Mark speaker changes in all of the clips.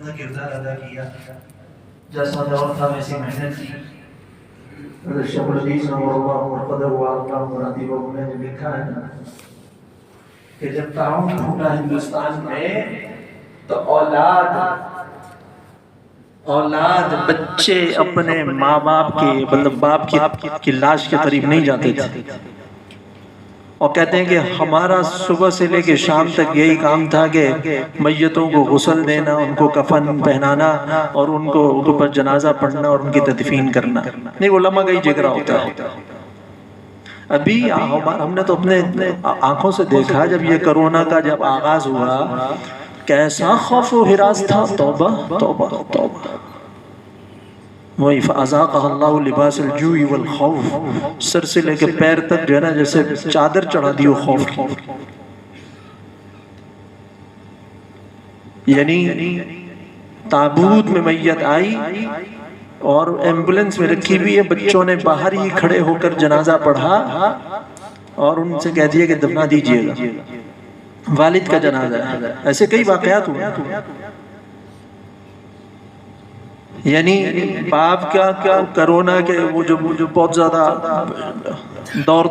Speaker 1: کردار ادا کیا، جیسا دور تھا ویسی محنت کی۔ شیخ الحدیث نور اللہ مرقدہ وعلقہ مرادی بابو نے لکھا ہے کہ جب تعاون پھوٹا ہندوستان میں تو اولاد بچے اپنے ماں باپ کے مطلب باپ کی لاش کے قریب نہیں جاتے تھے، اور کہتے ہیں کہ ہمارا صبح سے لے کے شام تک یہی کام تھا کہ میتوں کو غسل دینا، ان کو کفن پہنانا اور ان کو اوپر جنازہ پڑھنا اور ان کی تدفین کرنا۔ نہیں، علماء کا ہی جگرا ہوتا ہے۔ ابھی ہم نے تو اپنے آنکھوں سے دیکھا جب یہ کرونا کا جب آغاز ہوا، کیسا خوف و ہراس تھا۔ توبہ توبہ توبہ۔ وہی فَأَذَاقَهَا اللَّهُ لِبَاسَ الْجُوعِ وَالْخَوْفِ، سر سے لے کے پیر تک جو ہے نا جیسے چادر چڑھا دی ہو خوف کی۔ یعنی تابوت میں میت آئی اور ایمبولنس میں رکھی ہوئی ہے، بچوں نے باہر ہی کھڑے ہو کر جنازہ پڑھا اور ان سے کہہ دیا کہ دفنا دیجئے گا، والد کا جنازہ ہے۔ ایسے کئی واقعات ہوئے۔ یعنی باپ کا کرونا کے وہ جو بہت زیادہ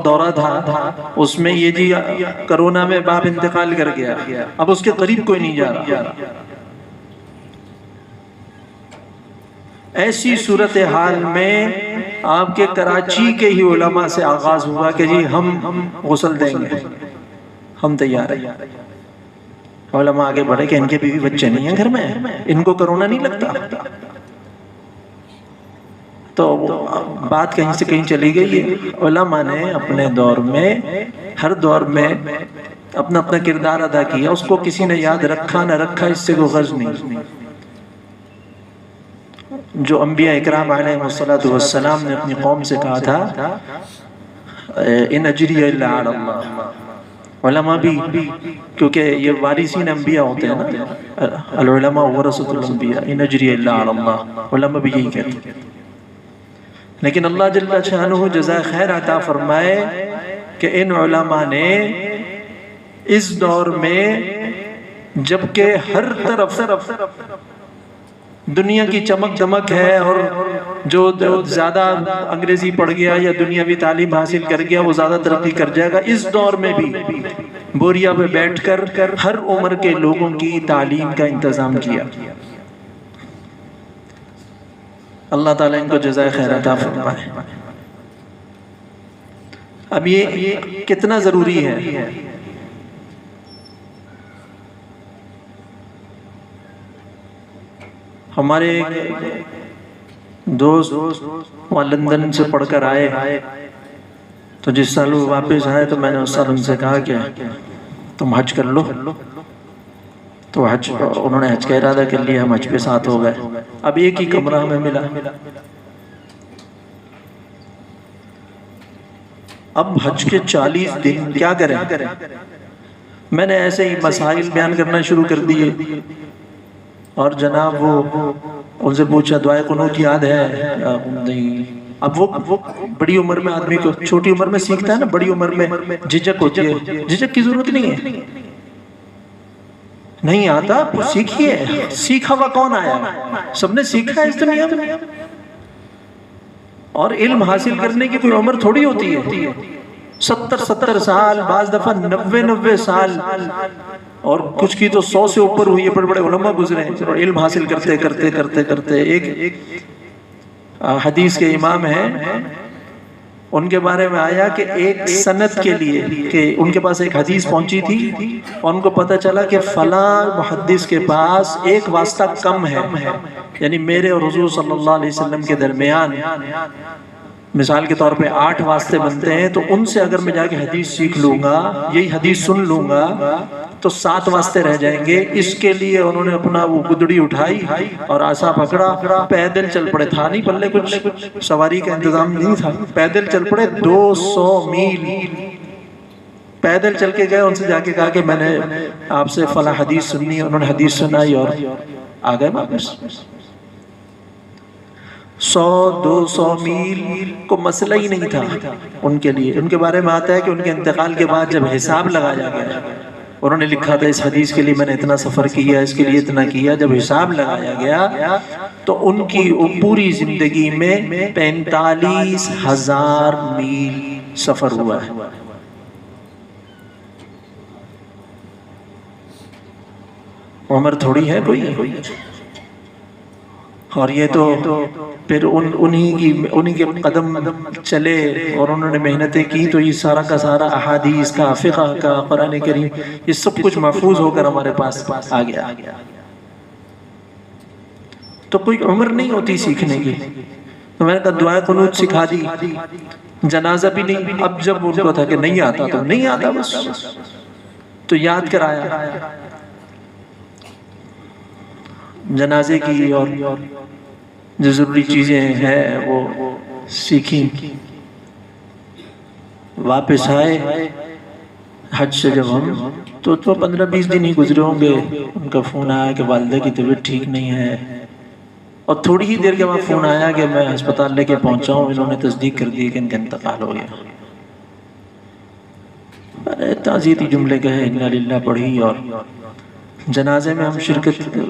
Speaker 1: دورہ تھا، اس میں یہ جی کرونا میں باپ انتقال کر گیا، اب اس کے قریب کوئی نہیں جا رہا۔ ایسی صورتحال میں آپ کے کراچی کے ہی علماء سے آغاز ہوا کہ جی ہم غسل دیں گے، ہم تیار ہیں۔ علماء آگے بڑھے کہ ان کے بیوی بچے نہیں ہیں گھر میں، ان کو کرونا نہیں لگتا۔ تو بات کہیں سے کہیں چلی گئی۔ علماء نے اپنے دور میں ہر دور میں اپنا اپنا کردار ادا کیا، اس کو کسی نے یاد رکھا نہ رکھا اس سے کوئی غرض نہیں۔ جو انبیاء اکرام علیہ السلام نے اپنی قوم سے کہا تھا ان اجری الا علی اللہ، علماء بھی کیونکہ یہ وارثین انبیاء ہوتے ہیں نا، العلماء ورثۃ الانبیاء، ان اجری الا علی اللہ، علماء بھی یہی کہتے ہیں۔ لیکن اللہ جل شانہ جزائے خیر عطا فرمائے کہ ان علماء نے اس دور میں جبکہ ہر طرف دنیا کی چمک دمک ہے اور جو زیادہ انگریزی پڑھ گیا یا دنیاوی تعلیم حاصل کر گیا وہ زیادہ ترقی کر جائے گا، اس دور میں بھی بوریا پہ بیٹھ کر ہر عمر کے لوگوں کی تعلیم کا انتظام کیا۔ اللہ تعالیٰ ان کو جزائے خیر عطا فرمائے۔ اب یہ کتنا ضروری ہے، ہمارے دوست وہاں لندن سے پڑھ کر آئے تو جس سال وہ واپس آئے تو میں نے اس سال ان سے کہا کہ تم حج کر لو، تو حج انہوں نے حج کا ارادہ کر لیا، ہم حج پہ ساتھ ہو گئے۔ اب ایک ہی کمرہ ہمیں ملا، اب حج کے 40 دن کیا کریں؟ میں نے ایسے ہی مسائل بیان کرنا شروع کر دیے، اور جناب وہ ان سے پوچھا دعائے قنوت یاد ہے؟ نہیں۔ اب وہ بڑی عمر میں آدمی کو چھوٹی عمر میں سیکھتا ہے نا، بڑی عمر میں جھجک ہوتی ہے، جھجک کی ضرورت نہیں ہے، نہیں آتا سیکھیے، سیکھا ہوا کون آیا؟ سب نے سیکھا ہے اس دنیا میں، اور علم حاصل کرنے کی کوئی عمر تھوڑی ہوتی ہے۔ 70 سال، بعض دفعہ 90 سال، اور کچھ کی تو 100 سے اوپر ہوئی ہے، بڑے بڑے علماء گزرے ہیں اور علم حاصل کرتے کرتے کرتے کرتے۔ ایک حدیث کے امام ہیں، ان کے بارے میں آیا کہ ایک سند کے لیے کہ ان کے پاس ایک حدیث پہنچی تھی اور ان کو پتہ چلا کہ فلاں محدث کے پاس ایک واسطہ کم ہے، یعنی میرے اور حضور صلی اللہ علیہ وسلم کے درمیان مثال کے طور پہ 8 واسطے بنتے ہیں، تو ان سے اگر میں جا کے حدیث سیکھ لوں گا، یہی حدیث سن لوں گا تو 7 واسطے رہ جائیں گے۔ اس کے لیے انہوں نے اپنا وہ گدڑی اٹھائی اور عصا پکڑا، پیدل چل پڑے، تھا نہیں پلے کچھ سواری کا انتظام نہیں تھا، پیدل چل پڑے 200 میل پیدل چل کے گئے۔ ان سے جا کے کہا کہ میں نے آپ سے فلاں حدیث سننی ہے، انہوں نے حدیث سنائی اور آ گئے واپس۔ 100-200 میل کو مسئلہ ہی نہیں تھا ان کے لیے۔ ان کے بارے میں آتا ہے کہ ان کے انتقال کے بعد جب حساب لگایا گیا انہوں نے لکھا تھا اس حدیث کے لیے میں نے اتنا سفر کیا، اس کے لیے اتنا کیا. جب حساب لگایا گیا تو ان کی پوری زندگی میں 45,000 میل سفر ہوا ہے. عمر تھوڑی ہے کوئی. اور یہ تو پھر انہی کے قدم چلے اور انہوں نے محنتیں کی تو یہ سارا کا سارا احادیث کا، فقہ کا، قرآن کریم، یہ سب کچھ محفوظ ہو کر ہمارے پاس آ گیا. تو کوئی عمر نہیں ہوتی سیکھنے کی. تو میں نے کہا دعائے قنوت سکھا دی، جنازہ بھی نہیں. اب جب ان کو تھا کہ نہیں آتا تو نہیں آتا بس، تو یاد کرایا جنازے کی اور جو ضروری چیزیں ہیں وہ سیکھی. واپس آئے حج سے جب ہم تو 15-20 دن ہی گزرے ہوں گے. ان کا فون آیا کہ والدہ کی طبیعت ٹھیک نہیں ہے، اور تھوڑی ہی دیر کے بعد فون آیا کہ میں ہسپتال لے کے پہنچا ہوں. انہوں نے تصدیق کر دی کہ ان کا انتقال ہو گیا. تعزیتی جملے کہے، انا للہ پڑھی، اور جنازے میں ہم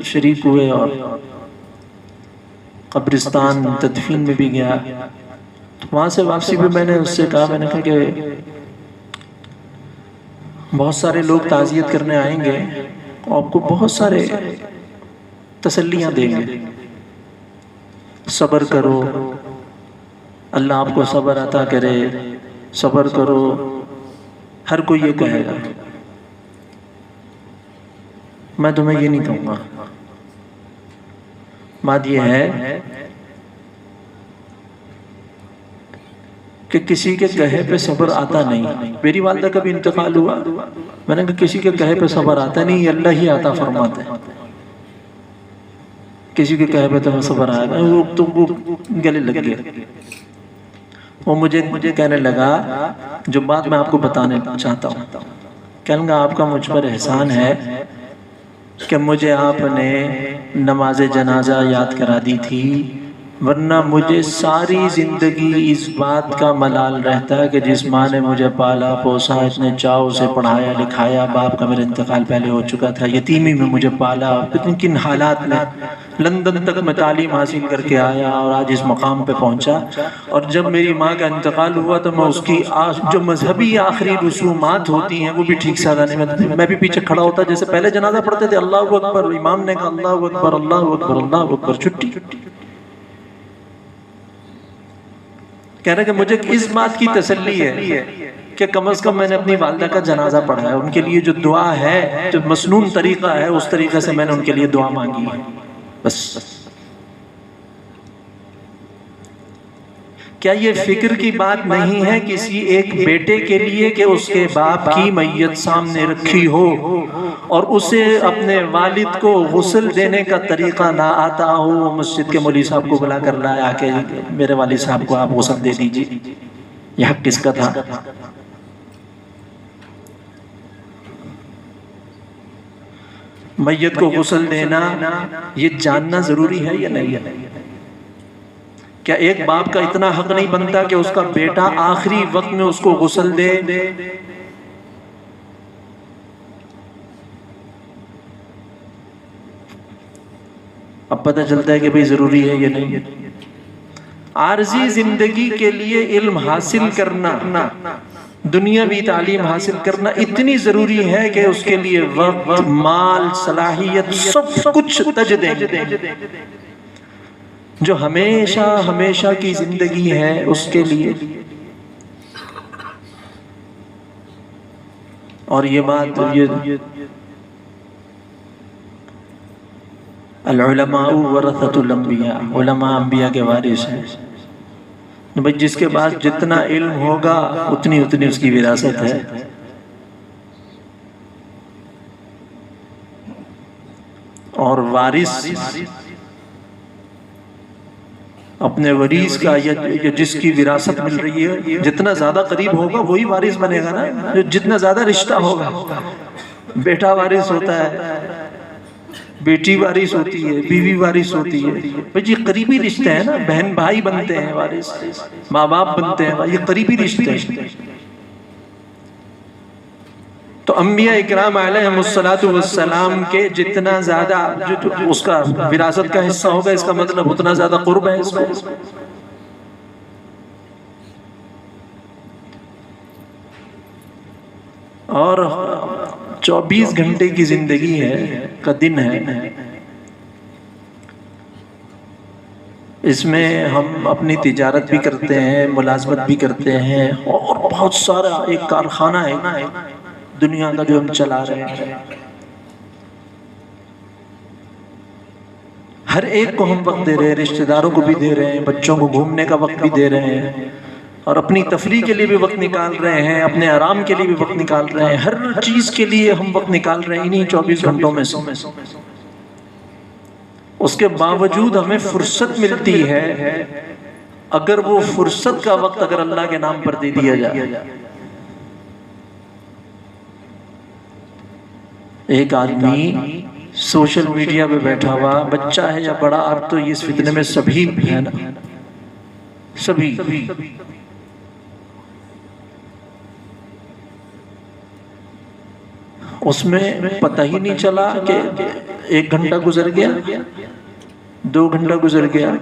Speaker 1: شریک ہوئے اور قبرستان تدفین میں بھی گیا. وہاں سے واپسی پہ میں نے اس سے کہا، میں نے کہا کہ بہت سارے لوگ تعزیت کرنے آئیں گے، آپ کو بہت سارے تسلیاں دیں گے، صبر کرو، اللہ آپ کو صبر عطا کرے، صبر کرو، ہر کوئی یہ کہے گا. میں تمہیں یہ نہیں کہوں گا. بات یہ ہے کہ کسی کے کہے پہ صبر آتا نہیں. میری والدہ کا بھی انتقال ہوا، میں نے کہا کسی کے کہے پہ صبر آتا نہیں، اللہ ہی عطا فرماتے ہیں. کسی کے کہے پہ تمہیں صبر آئے گا. وہ گلے لگ گیا. وہ مجھے کہنے لگا جو بات میں آپ کو بتانے چاہتا ہوں. کہنے لگا آپ کا مجھ پر احسان ہے کہ مجھے آپ نے نماز جنازہ یاد کرا دی تھی، ورنہ مجھے ساری زندگی اس بات کا ملال رہتا ہے کہ جس ماں نے مجھے پالا پوسا، اتنے چاؤ سے پڑھایا لکھایا، باپ کا میرا انتقال پہلے ہو چکا تھا، یتیمی میں مجھے پالا، کن حالات میں لندن تک میں تعلیم حاصل کر کے آیا اور آج اس مقام پہ پہنچا. اور جب میری ماں کا انتقال ہوا تو میں اس کی جو مذہبی آخری رسومات ہوتی ہیں وہ بھی ٹھیک سے ادا نہیں. میں بھی پیچھے کھڑا ہوتا، جیسے پہلے جنازہ پڑھتے تھے اللہ اکبر، امام نے کہا اللہ اکبر اللہ اکبر اللہ اکبر، چھٹی. کہہ رہے کہ مجھے اس بات کی تسلی ہے کہ کم از کم میں نے اپنی والدہ کا جنازہ پڑھا ہے. ان کے لیے جو دعا ہے، جو مسنون طریقہ ہے، اس طریقے سے میں نے ان کے لیے دعا مانگی ہے بس. کیا یہ فکر کی بات نہیں ہے کسی ایک بیٹے کے لیے کہ اس کے باپ کی میت سامنے رکھی ہو اور اسے اپنے والد کو غسل دینے کا طریقہ نہ آتا ہو، مسجد کے مولوی صاحب کو بلا کر لایا کہ میرے والد صاحب کو آپ غسل دے دیجیے؟ یہ حق کس کا تھا؟ میت کو غسل دینا یہ جاننا ضروری ہے یا نہیں ہے؟ کیا ایک باپ کا اتنا حق نہیں بنتا کہ اس کا بیٹا آخری وقت میں اس کو غسل دے؟ اب پتہ چلتا ہے کہ بھئی ضروری ہے یا نہیں. عارضی زندگی کے لیے علم حاصل کرنا، دنیاوی تعلیم حاصل کرنا اتنی ضروری ہے کہ اس کے لیے وقت، مال، صلاحیت سب کچھ تج دیں. جو ہمیشہ ہمیشہ کی زندگی ہے اس کے لیے. اور یہ بات العلماء ورثۃ الانبیاء، علماء انبیاء کے وارث ہیں. بھئی جس کے پاس جتنا علم ہوگا اتنی اس کی وراثت ہے. اور وارث اپنے وریث کا یا جس کی وراثت مل رہی ہے جتنا زیادہ قریب ہوگا وہی وارث بنے گا نا. جتنا زیادہ رشتہ ہوگا، بیٹا وارث ہوتا ہے، بیٹی وارث ہوتی ہے، بیوی وارث ہوتی ہے. بھئی یہ قریبی رشتے ہیں نا، بہن بھائی بنتے ہیں وارث، ماں باپ بنتے ہیں، یہ قریبی رشتے ہیں. تو انبیاء اکرام علیہم السلام کے جتنا زیادہ اس کا وراثت کا حصہ ہوگا، اس کا مطلب اتنا زیادہ قرب ہے اس کو. اور 24 گھنٹے کی زندگی ہے کا دن ہے، اس میں ہم اپنی تجارت بھی کرتے ہیں، ملازمت بھی کرتے ہیں، اور بہت سارا ایک کارخانہ ہے دنیا کا جو ہم چلا رہے ہیں. ہر ایک کو ہم وقت دے رہے ہیں، رشتہ داروں کو بھی دے رہے ہیں، بچوں کو گھومنے کا وقت بھی دے رہے ہیں، اور اپنی تفریح کے لیے بھی وقت نکال رہے ہیں، اپنے آرام کے لیے بھی وقت نکال رہے ہیں، ہر چیز کے لیے ہم وقت نکال رہے ہیں انہیں 24 گھنٹوں میں سے. اس کے باوجود ہمیں فرصت ملتی ہے، اگر وہ فرصت کا وقت اگر اللہ کے نام پر دے دیا جائے. ایک آدمی سوشل میڈیا پہ بیٹھا ہوا، بچہ ہے یا بڑا، اب تو اس فتنے میں سبھی ہے نا، سبھی اس میں پتہ ہی نہیں چلا کہ 1 گھنٹہ گزر گیا، 2 گھنٹہ گزر گیا.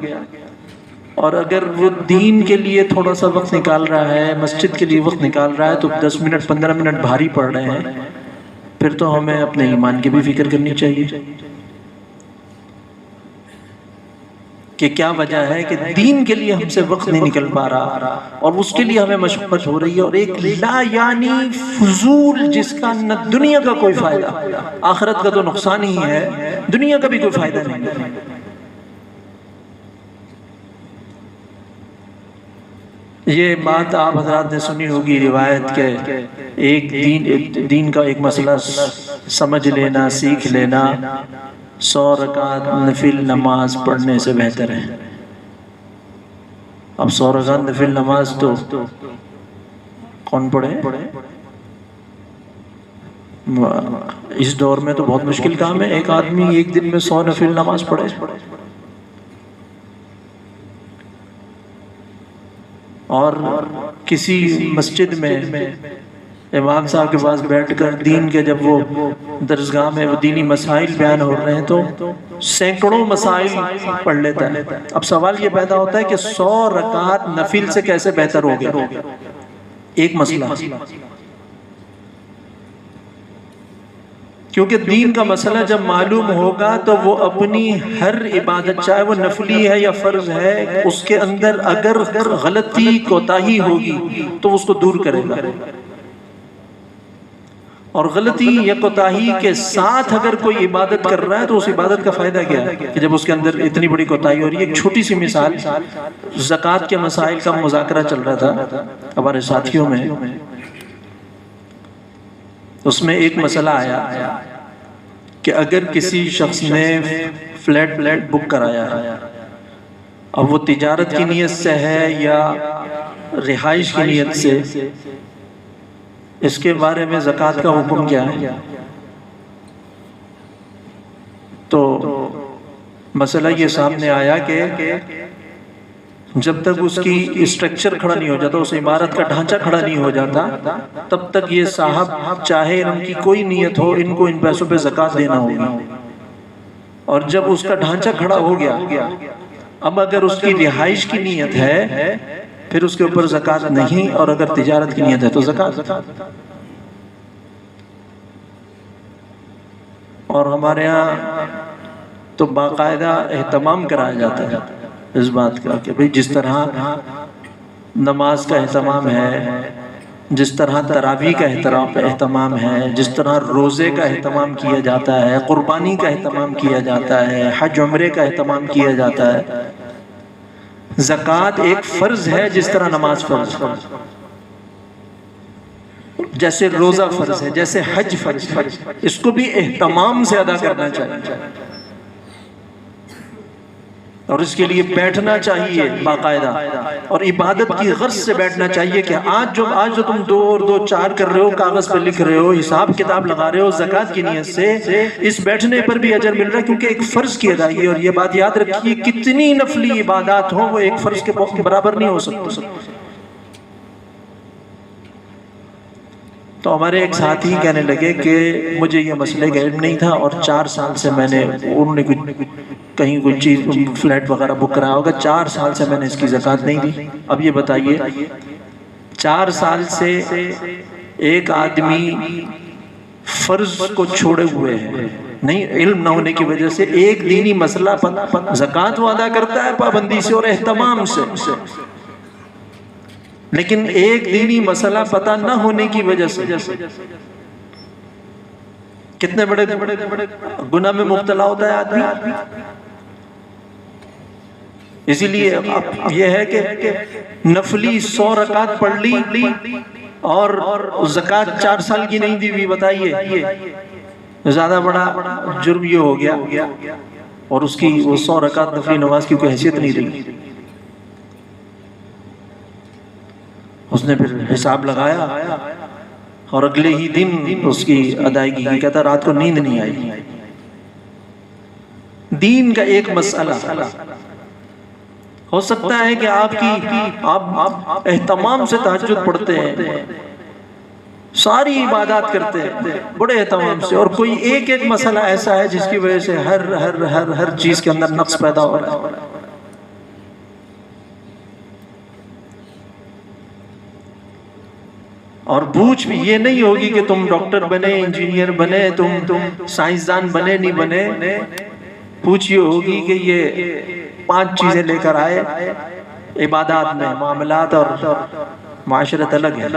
Speaker 1: اور اگر وہ دین کے لیے تھوڑا سا وقت نکال رہا ہے، مسجد کے لیے وقت نکال رہا ہے، تو 10 منٹ 15 منٹ بھاری پڑ رہے ہیں. پھر تو ہمیں اپنے ایمان کی بھی فکر کرنی چاہیے کہ کیا وجہ ہے کہ دین کے لیے ہم سے وقت نہیں نکل پا رہا، اور اس کے لیے ہمیں مشقت ہو رہی ہے. اور ایک لا یعنی فضول، جس کا نہ دنیا کا کوئی فائدہ، آخرت کا تو نقصان ہی ہے، دنیا کا بھی کوئی فائدہ نہیں. یہ بات آپ حضرات نے سنی ہوگی روایت کے، ایک دین کا ایک مسئلہ سمجھ لینا، سیکھ لینا 100 رکعت نفل نماز پڑھنے سے بہتر ہے. اب 100 رکعت نفل نماز تو کون پڑھے؟ اس دور میں تو بہت مشکل کام ہے ایک آدمی ایک دن میں 100 نفل نماز پڑھے. اور کسی مسجد میں امام صاحب کے پاس بیٹھ کر دین کے، جب وہ درسگاہ میں وہ دینی مسائل بیان ہو رہے ہیں تو سینکڑوں مسائل پڑھ لیتا ہے. اب سوال یہ پیدا ہوتا ہے کہ 100 رکعت نفل سے کیسے بہتر ہو گیا؟ ایک مسئلہ، کیونکہ دین کا مسئلہ جب معلوم ہوگا تو وہ اپنی ہر عبادت، چاہے وہ نفلی ہے یا فرض ہے، اس کے اندر اگر غلطی کوتاہی ہوگی تو اس کو دور کرے گا. اور غلطی یا کوتاہی کے ساتھ اگر کوئی عبادت کر رہا ہے تو اس عبادت کا فائدہ کیا ہے کہ جب اس کے اندر اتنی بڑی کوتاہی ہو رہی ہے. ایک چھوٹی سی مثال، زکوٰۃ کے مسائل کا مذاکرہ چل رہا تھا ہمارے ساتھیوں میں، اس میں ایک مسئلہ آیا کہ اگر کسی شخص نے فلیٹ بک کرایا ہے، اب وہ تجارت کی نیت سے ہے یا رہائش کی نیت سے، اس کے بارے میں زکوٰۃ کا حکم کیا ہے؟ تو مسئلہ یہ سامنے آیا کہ جب تک اس کی اسٹرکچر کھڑا نہیں ہو جاتا، اس عمارت کا ڈھانچہ کھڑا نہیں ہو جاتا، تب تک یہ صاحب چاہے ان کی کوئی نیت ہو، ان کو ان پیسوں پہ زکوٰۃ دینا ہوگا. اور جب اس کا ڈھانچہ کھڑا ہو گیا، اب اگر اس کی رہائش کی نیت ہے پھر اس کے اوپر زکوٰۃ نہیں، اور اگر تجارت کی نیت ہے تو زکوٰۃ. اور ہمارے ہاں تو باقاعدہ اہتمام کرایا جاتا ہے اس بات کا کہ بھئی جس طرح نماز کا اہتمام ہے، جس طرح تراویح کا اہتمام ہے، جس طرح روزے کا اہتمام کیا جاتا ہے، قربانی کا اہتمام کیا جاتا ہے، حج عمرے کا اہتمام کیا جاتا ہے، زکوٰۃ ایک فرض ہے جس طرح نماز فرض ہے، جیسے روزہ فرض ہے، جیسے حج فرض ہے، اس کو بھی اہتمام سے ادا کرنا چاہیے اور اس کے لیے بیٹھنا چاہیے باقاعدہ، اور عبادت کی غرض سے بیٹھنا چاہیے کہ آج جو تم 2 اور 2 4 کر رہے ہو، کاغذ پر لکھ رہے ہو، حساب کتاب لگا رہے ہو زکوٰۃ کی نیت سے، اس بیٹھنے پر بھی اجر مل رہا ہے کیونکہ ایک فرض کی ادائیگی. اور یہ بات یاد رکھیے، کتنی نفلی عبادات ہوں وہ ایک فرض کے برابر نہیں ہو سکتی. تو ہمارے ایک ساتھی کہنے لگے کہ مجھے یہ مسئلے کا علم نہیں تھا اور 4 سال سے میں نے انہوں نے کہیں کوئی چیز فلیٹ وغیرہ بک کرا ہوگا، 4 سال سے میں نے اس کی زکوٰۃ نہیں دی۔ اب یہ بتائیے 4 سال سے ایک آدمی فرض کو چھوڑے ہوئے ہیں، نہیں علم نہ ہونے کی وجہ سے ایک دینی مسئلہ زکوٰۃ وہ ادا کرتا ہے پابندی سے اور اہتمام سے، لیکن ایک دینی مسئلہ پتہ نہ ہونے کی وجہ سے کتنے بڑے گناہ میں مبتلا ہوتا ہے آدمی۔ اسی لیے یہ ہے کہ نفلی 100 رکعت پڑھ لی اور زکوٰۃ 4 سال کی نہیں دی ہوئی، بتائیے زیادہ بڑا جرم یہ ہو گیا، اور اس کی وہ 100 رکعت نفلی نماز کی کوئی حیثیت نہیں رہی۔ اس نے پھر حساب لگایا اور اگلے ہی دن اس کی ادائیگی کی، کہتا رات کو نیند نہیں آئی۔ دین کا ایک مسئلہ ہو سکتا ہے کہ آپ اہتمام سے تہجد پڑھتے ہیں، ساری عبادات کرتے ہیں بڑے اہتمام سے، اور کوئی ایک مسئلہ ایسا ہے جس کی وجہ سے ہر چیز کے اندر نقص پیدا ہو رہا ہے۔ اور پوچھ بھی یہ نہیں ہوگی کہ تم ڈاکٹر بنے، انجینئر بنے، تم سائنسدان بنے نہیں بنے، پوچھ یہ ہوگی کہ یہ 5 چیزیں لے کر آئے عبادات میں، معاملات اور معاشرت الگ ہے،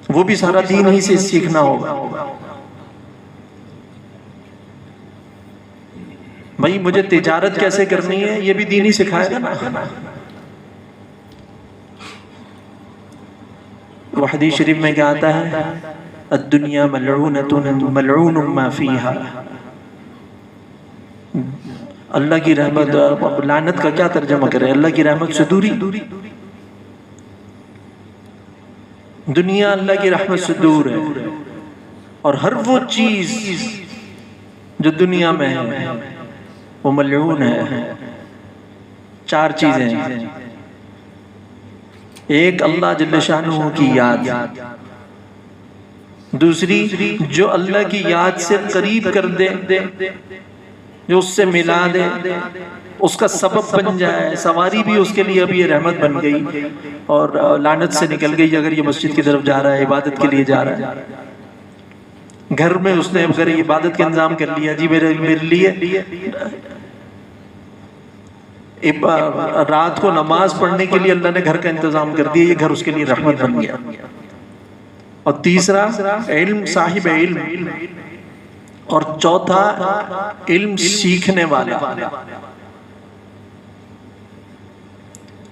Speaker 1: وہ بھی سارا دین ہی سے سیکھنا ہوگا۔ بھائی مجھے تجارت کیسے کرنی ہے یہ بھی دین ہی سکھائے گا نا۔ وہ حدیث شریف میں کیا آتا ہے، الدنیا ملعونۃ ملعون ما فیہا، اللہ کی رحمت، لعنت کا کیا ترجمہ کرے، اللہ کی رحمت سے دوری، دنیا اللہ کی رحمت سے دور ہے، اور ہر وہ چیز جو دنیا میں ہے وہ ملعون ہے۔ 4 چیزیں ہیں، ایک اللہ جل شانہ کی یاد، دوسری جو اللہ کی یاد سے قریب کر دے، جو اس سے ملا دے، اس کا سبب بن جائے، سواری بھی اس کے لیے اب یہ رحمت بن گئی اور لعنت سے نکل گئی اگر یہ مسجد کی طرف جا رہا ہے، عبادت کے لیے جا رہا ہے۔ گھر میں اس نے اگر عبادت کا انتظام کر لیا، جی میرے لیے رات کو نماز پڑھنے کے لیے اللہ نے گھر کا انتظام کر دیا، یہ گھر اس کے لیے رحمت بن گیا۔ اور تیسرا علم، صاحب علم، اور چوتھا علم سیکھنے والا۔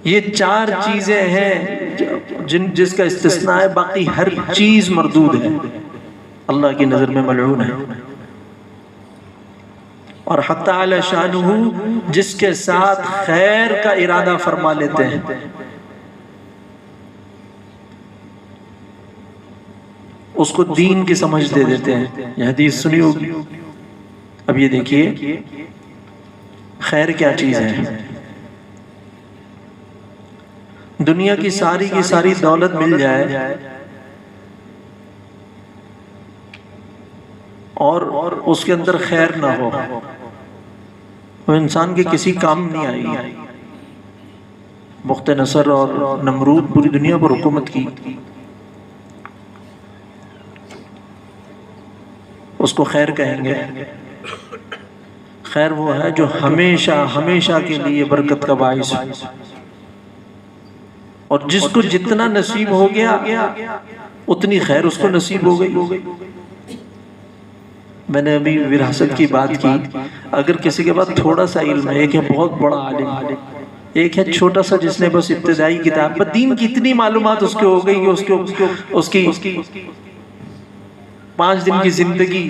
Speaker 1: یہ 4 چیزیں ہیں جس کا استثناء ہے، باقی ہر چیز مردود ہے، اللہ کی نظر میں ملعون ہے۔ اور حق تعالی شانہ جس کے ساتھ خیر کا ارادہ فرما لیتے ہیں، اس کو دین کی سمجھ دے دیتے ہیں۔ یہ حدیث سنی ہوگی۔ اب یہ دیکھیے خیر کیا چیز ہے۔ دنیا کی ساری دولت مل جائے اور اس کے اندر خیر نہ ہو، وہ انسان کے کسی کام نہیں آئے گی۔ بخت نصر اور نمرود پوری دنیا پر حکومت کی، اس کو خیر کہیں گے۔ خیر وہ ہے جو ہمیشہ کے لیے برکت کا باعث ہے، اور جس کو جتنا نصیب ہو گیا اتنی خیر اس کو نصیب ہو گئی۔ میں نے ابھی وراثت کی بات کی، اگر کسی کے پاس تھوڑا سا علم ہے، ایک ہے بہت بڑا عالم، ایک ہے چھوٹا سا جس نے بس ابتدائی کتاب، پر دین کی اتنی معلومات اس کے ہو گئی کہ اس کی 5 دن کی زندگی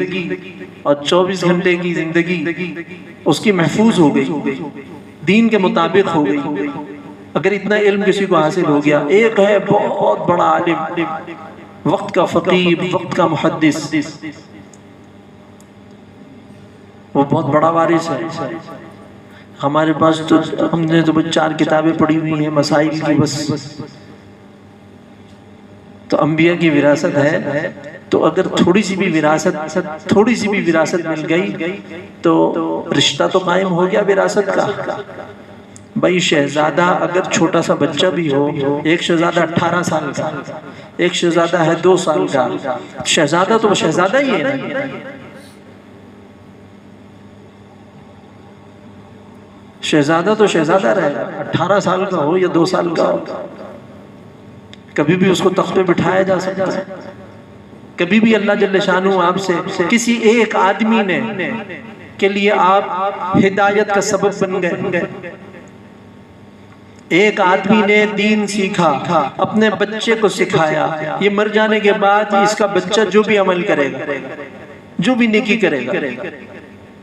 Speaker 1: اور 24 گھنٹے کی زندگی اس کی محفوظ ہو گئی، دین کے مطابق ہو گئی۔ اگر اتنا علم کسی کو حاصل ہو گیا، ایک ہے بہت بڑا عالم، وقت کا فقیہ، وقت کا محدث، وہ بہت بڑا وارث ہے۔ ہمارے پاس تو ہم نے تو 4 کتابیں پڑھی ہوئی ہیں مسائل کی، بس تو انبیاء کی وراثت ہے، تو اگر تھوڑی سی بھی وراثت مل گئی تو رشتہ تو قائم ہو گیا وراثت کا۔ بھائی شہزادہ اگر چھوٹا سا بچہ بھی ہو، ایک شہزادہ 18 سال کا، ایک شہزادہ ہے 2 سال کا، شہزادہ تو شہزادہ ہی ہے نا۔ شہزادہ تو شہزادہ رہے گا، 18 سال کا ہو یا 2 سال کا ہو، کبھی بھی اس کو تخت پہ بٹھایا جا سکتا ہے۔ کبھی بھی اللہ جل شانہ آپ سے کسی ایک آدمی نے کے لیے آپ ہدایت کا سبب بن گئے، ایک آدمی نے دین سیکھا، اپنے بچے کو سکھایا، یہ مر جانے کے بعد اس کا بچہ جو بھی عمل کرے گا، جو بھی نیکی کرے گا،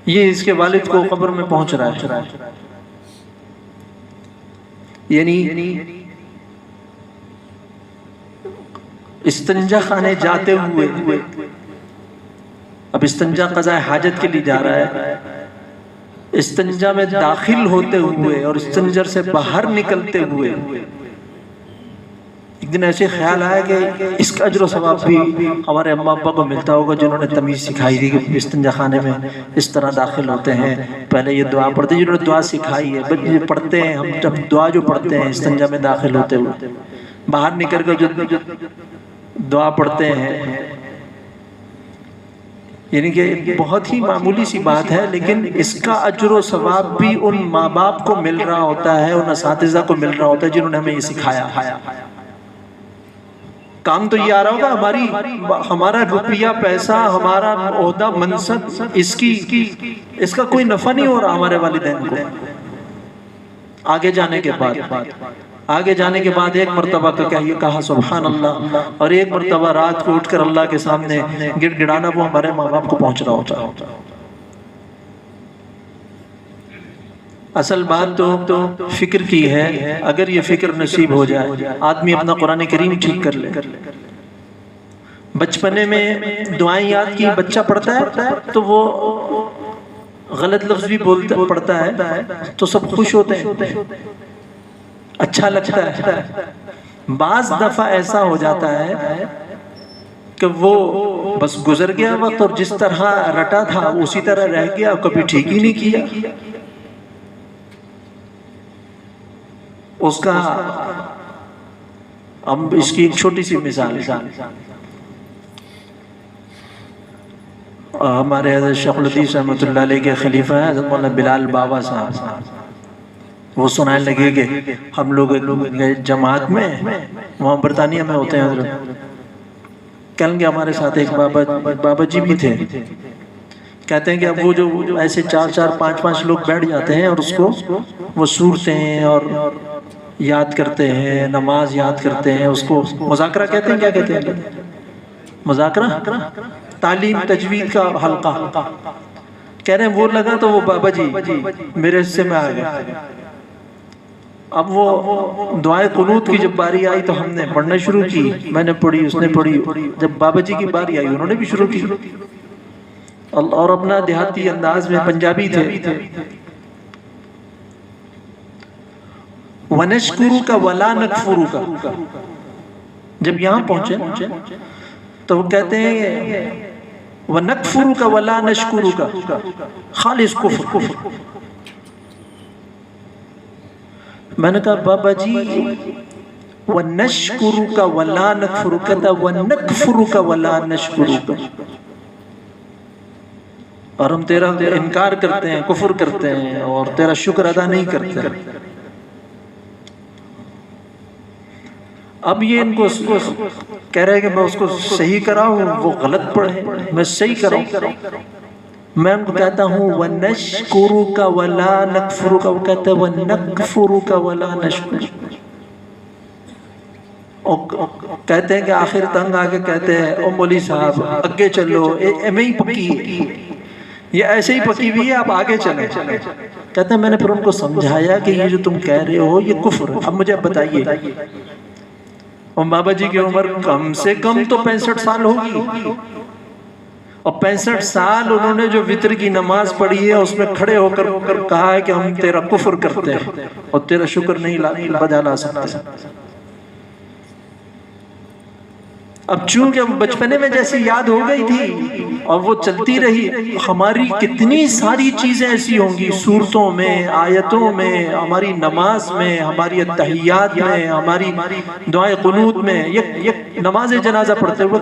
Speaker 1: یہ اس کے والد کو قبر میں پہنچ رہا ہے۔ یعنی استنجا خانے جاتے ہوئے، اب استنجا قضاء حاجت کے لیے جا رہا ہے، استنجا میں داخل ہوتے ہوئے اور استنجر سے باہر نکلتے ہوئے ایک دن ایسے خیال آیا کہ اس کا اجر و ثواب بھی ہمارے اماں ابا کو ملتا ہوگا جنہوں نے تمیز سکھائی تھی کہ استنجا خانے میں اس طرح داخل ہوتے ہیں، پہلے یہ دعا پڑھتے ہیں، جنہوں نے دعا سکھائی ہے بچے پڑھتے ہیں، ہم جب دعا جو پڑھتے ہیں استنجا میں داخل ہوتے ہوئے، باہر نکل کر جو دعا پڑھتے ہیں، یعنی کہ بہت ہی معمولی سی بات ہے، لیکن اس کا اجر و ثواب بھی ان ماں باپ کو مل رہا ہوتا ہے، ان اساتذہ کو مل رہا ہوتا ہے جنہوں نے ہمیں یہ سکھایا۔ کام تو یہ آ رہا ہوگا، ہمارا روپیہ پیسہ، ہمارا عہدہ منصب، اس کا کوئی نفع نہیں ہو رہا ہمارے والدین کو۔ آگے جانے کے بعد ایک مرتبہ کہا سبحان اللہ، اور ایک مرتبہ رات کو اٹھ کر اللہ کے سامنے گڑ گڑانا، وہ ہمارے ماں باپ کو پہنچ رہا ہوتا۔ اصل بات تو فکر کی ہے، اگر یہ فکر نصیب ہو جائے، آدمی اپنا قرآن کریم ٹھیک کر لے۔ بچپنے میں دعائیں یاد کی بچہ پڑھتا ہے تو وہ غلط لفظ بھی پڑھتا ہے تو سب خوش ہوتے ہیں، اچھا لگتا ہے۔ بعض دفعہ ایسا ہو جاتا ہے کہ وہ بس گزر گیا وقت، اور جس طرح رٹا تھا اسی طرح رہ گیا، کبھی ٹھیک ہی نہیں کیا۔ اس کا اب اس کی ایک چھوٹی سی مثال ہے، ہمارے حضرت شیخ الحدیث رحمۃ اللہ علیہ کے خلیفہ ہیں حضرت مولانا بلال بابا صاحب، وہ سنائے لگے کہ ہم لوگ جماعت میں وہاں برطانیہ میں ہوتے ہیں حضرت، کہیں گے ہمارے ساتھ ایک بابا جی بھی تھے، کہتے ہیں کہ اب وہ جو ایسے 4-4 5-5 لوگ بیٹھ جاتے ہیں اور اس کو وہ سورتے ہیں اور یاد کرتے ہیں، نماز یاد کرتے ہیں، اس کو مذاکرہ کہتے ہیں۔ کیا کہتے ہیں؟ مذاکرہ، تعلیم تجوید کا حلقہ کہہ رہے ہیں۔ وہ لگا تو وہ بابا جی میرے حصے میں آ گئے۔ اب وہ دعائے قنوت کی جب باری آئی تو ہم نے پڑھنا شروع کی، میں نے پڑھی، اس نے پڑھی، جب بابا جی کی باری آئی انہوں نے بھی شروع کی، اور اپنا دیہاتی انداز میں پنجابی تھے۔ وَنَشْكُرُكَ وَلَا نَكْفُرُكَ، جب یہاں پہنچے تو وہ کہتے ہیں وَنَكْفُرُكَ وَلَا نَشْكُرُكَ، خالص کفر۔ میں نے کہا بابا جی وَنَشْكُرُكَ وَلَا نَكْفُرُكَ تھا، وَنَكْفُرُكَ وَلَا نَشْكُرُكَ، اور ہم تیرا انکار کرتے ہیں، کفر کرتے ہیں، اور تیرا شکر ادا نہیں کرتے۔ اب یہ ان کو کہہ رہے ہیں کہ میں اس کو صحیح کراؤں، وہ غلط پڑھے، میں صحیح کراؤں۔ میں ان کو کہتا ہوں وَنَشْكُرُكَ وَلَا نَكْفُرُكَ، وہ کہتے ہیں وَنَكْفُرُكَ وَلَا نَشْكُرُكَ، کہتے ہیں کہ آخر تنگ آگے کہتے ہیں او مولی صاحب اگے چلو، میں ہی پکی ہے، یہ ایسے ہی پکی ہوئی ہے، آپ آگے چلیں۔ کہتے ہیں میں نے پھر ان کو سمجھایا کہ یہ جو تم کہہ رہے ہو یہ کفر ہے، اب مجھے بتائیے۔ اور بابا جی کی عمر کم سے کم تو 65 سال ہوگی، اور 65 سال انہوں نے جو وتر کی نماز پڑھی ہے اس میں کھڑے ہو کر کہا ہے کہ ہم تیرا کفر کرتے ہیں اور تیرا شکر نہیں بجا لا سکتے۔ اب چونکہ بچپنے میں جیسی یاد ہو گئی تھی اور وہ چلتی رہی، ہماری کتنی ساری چیزیں ایسی ہوں گی صورتوں میں، آیتوں میں، ہماری نماز میں، ہماری التحیات میں، ہماری دعائے قنوت میں، یک نماز جنازہ پڑھتے ہوئے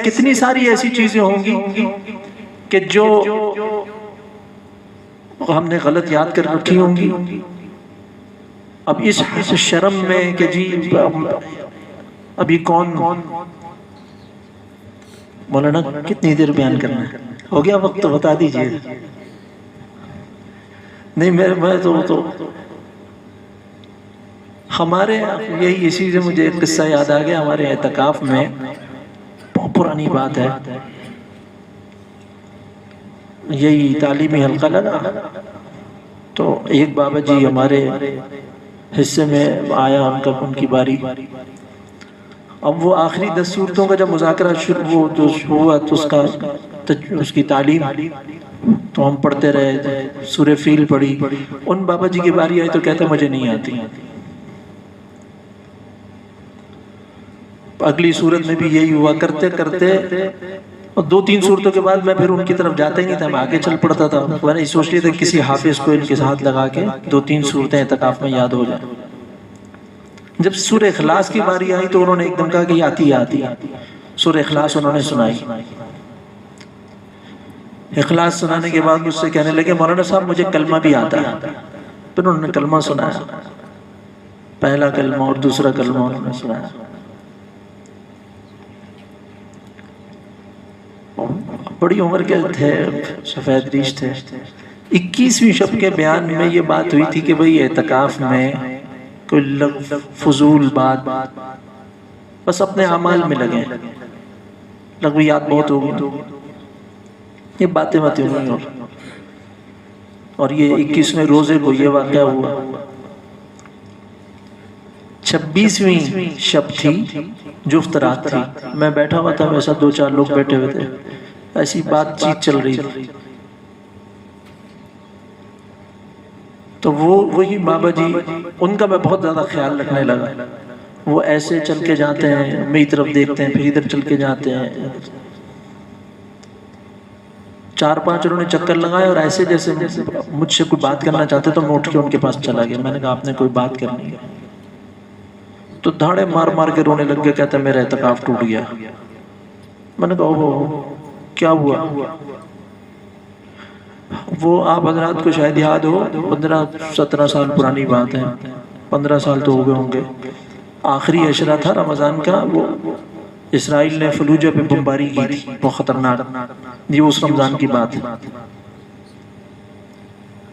Speaker 1: کتنی ساری ایسی چیزیں ہوں گی کہ جو ہم نے غلط یاد کر رکھی ہوں گی۔ اب اس شرم میں کہ جی ابھی کون، مولانا کتنی دیر بیان کرنا ہے؟ ہو گیا وقت تو بتا دیجئے۔ نہیں میں تو ہمارے یہی اسی سے مجھے ایک قصہ یاد آ گیا۔ ہمارے اعتکاف میں بہت پرانی بات ہے، یہی تعلیمی حلقہ لگا تو ایک بابا جی ہمارے حصے میں آیا، ان کی باری۔ اب وہ آخری 10 صورتوں کا جب مذاکرہ شروع ہوا تو اس کی تعلیم تو ہم پڑھتے رہے تھے، سورہ فیل پڑھی۔ ان بابا جی کی باری آئی تو کہتا مجھے نہیں آتی۔ اگلی صورت میں بھی یہی ہوا، کرتے کرتے 2-3 صورتوں کے بعد میں پھر ان کی طرف جاتا ہی نہیں تھا، میں آگے چل پڑتا تھا۔ میں نے سوچ لیا تھا کسی حافظ کو ان کے ساتھ لگا کے 2-3 صورتیں اعتکاف میں یاد ہو جائیں۔ جب سورہ اخلاص کی باری آئی تو انہوں نے ایک دم کہا کہ یہ آتی ہے۔ سورہ اخلاص انہوں نے سنائی۔ اخلاص سنانے کے بعد مجھ سے کہنے لگے مولانا صاحب مجھے کلمہ بھی آتا ہے۔ پھر انہوں نے کلمہ سنایا، پہلا کلمہ اور دوسرا کلمہ انہوں نے سنایا۔ بڑی عمر کے تھے، سفید ریش تھے۔ 21ویں شب کے بیان میں یہ بات ہوئی تھی کہ بھئی اعتکاف میں کوئی لغو فضول بات، بس اپنے اعمال میں لگیں، لغویات بہت ہوگی تو یہ باتیں ہوئی۔ اور یہ 21ویں روزے کو یہ واقعہ ہوا۔ 26ویں شب تھی، جفت رات تھی، میں بیٹھا ہوا تھا، میرے ساتھ 2-4 لوگ بیٹھے ہوئے تھے، ایسی بات چیت چل رہی تھی۔ تو وہی بابا جی، ان کا میں بہت زیادہ خیال رکھنے لگا۔ وہ ایسے چل کے جاتے ہیں، میری طرف دیکھتے ہیں، پھر ادھر چل کے جاتے ہیں۔ 4-5 انہوں نے چکر لگائے اور ایسے جیسے مجھ سے کوئی بات کرنا چاہتے تو میں اٹھ کے ان کے پاس چلا گیا۔ میں نے کہا آپ نے کوئی بات کرنی ہے تو دھاڑے مار مار کے رونے لگ گیا، کہتا ہے میرا اعتکاف ٹوٹ گیا۔ میں نے کہا اوہ کیا ہوا؟ وہ آپ حضرات کو شاید یاد ہو، 15-17 سال پرانی بات ہے، 15 سال تو ہو گئے ہوں گے۔ آخری عشرہ تھا رمضان کا، وہ اسرائیل نے فلوجہ پہ بمباری کی تھی، وہ خطرناک، یہ اس رمضان کی بات ہے۔